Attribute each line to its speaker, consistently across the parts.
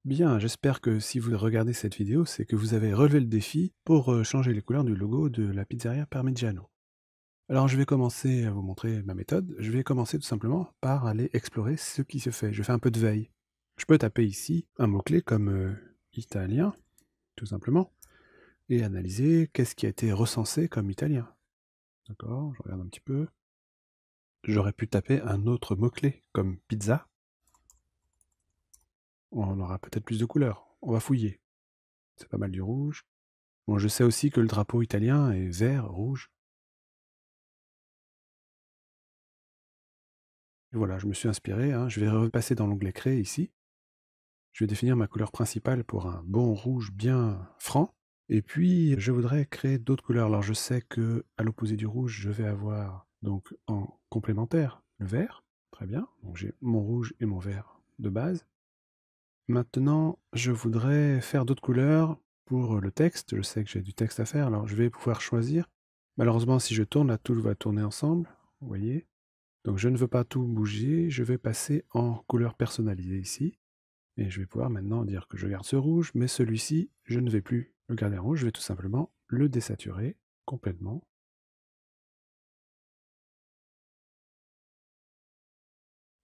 Speaker 1: Bien, j'espère que si vous regardez cette vidéo, c'est que vous avez relevé le défi pour changer les couleurs du logo de la pizzeria Parmigiano. Alors je vais commencer à vous montrer ma méthode. Je vais commencer tout simplement par aller explorer ce qui se fait. Je fais un peu de veille. Je peux taper ici un mot-clé comme italien, tout simplement, et analyser qu'est-ce qui a été recensé comme italien. D'accord, je regarde un petit peu. J'aurais pu taper un autre mot-clé comme pizza. On aura peut-être plus de couleurs. On va fouiller. C'est pas mal du rouge. Bon, je sais aussi que le drapeau italien est vert, rouge. Et voilà, je me suis inspiré, hein. Je vais repasser dans l'onglet Créer ici. Je vais définir ma couleur principale pour un bon rouge bien franc. Et puis, je voudrais créer d'autres couleurs. Alors, je sais que à l'opposé du rouge, je vais avoir donc en complémentaire le vert. Très bien. Donc, j'ai mon rouge et mon vert de base. Maintenant, je voudrais faire d'autres couleurs pour le texte. Je sais que j'ai du texte à faire, alors je vais pouvoir choisir. Malheureusement, si je tourne, là, tout va tourner ensemble. Vous voyez? Donc, je ne veux pas tout bouger. Je vais passer en couleur personnalisée ici. Et je vais pouvoir maintenant dire que je garde ce rouge, mais celui-ci, je ne vais plus le garder en rouge, je vais tout simplement le désaturer complètement.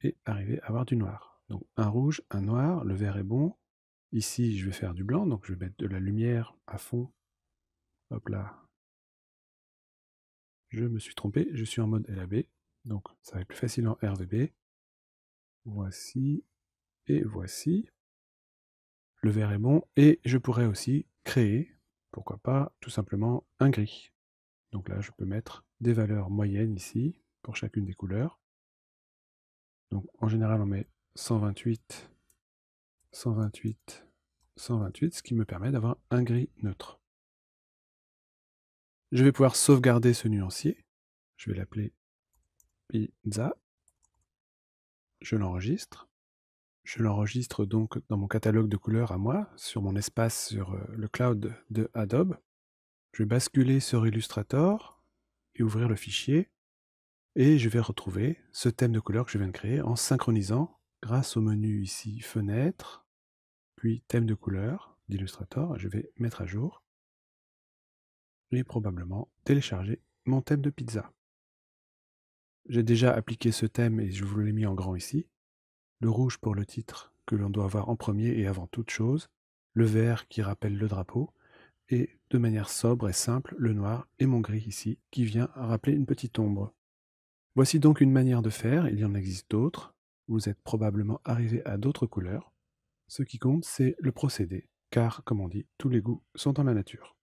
Speaker 1: Et arriver à avoir du noir. Donc un rouge, un noir, le vert est bon. Ici, je vais faire du blanc, donc je vais mettre de la lumière à fond. Hop là. Je me suis trompé, je suis en mode LAB, donc ça va être plus facile en RVB. Voici, et voici. Le vert est bon, et je pourrais aussi créer, pourquoi pas, tout simplement un gris. Donc là, je peux mettre des valeurs moyennes ici, pour chacune des couleurs. Donc en général, on met 128, 128, 128, ce qui me permet d'avoir un gris neutre. Je vais pouvoir sauvegarder ce nuancier. Je vais l'appeler pizza. Je l'enregistre. Je l'enregistre donc dans mon catalogue de couleurs à moi, sur mon espace sur le cloud de Adobe. Je vais basculer sur Illustrator et ouvrir le fichier. Et je vais retrouver ce thème de couleur que je viens de créer en synchronisant grâce au menu ici Fenêtre, puis thème de couleur d'Illustrator. Je vais mettre à jour et probablement télécharger mon thème de pizza. J'ai déjà appliqué ce thème et je vous l'ai mis en grand ici. Le rouge pour le titre que l'on doit avoir en premier et avant toute chose, le vert qui rappelle le drapeau, et de manière sobre et simple, le noir et mon gris ici qui vient rappeler une petite ombre. Voici donc une manière de faire, il y en existe d'autres. Vous êtes probablement arrivé à d'autres couleurs. Ce qui compte, c'est le procédé, car, comme on dit, tous les goûts sont dans la nature.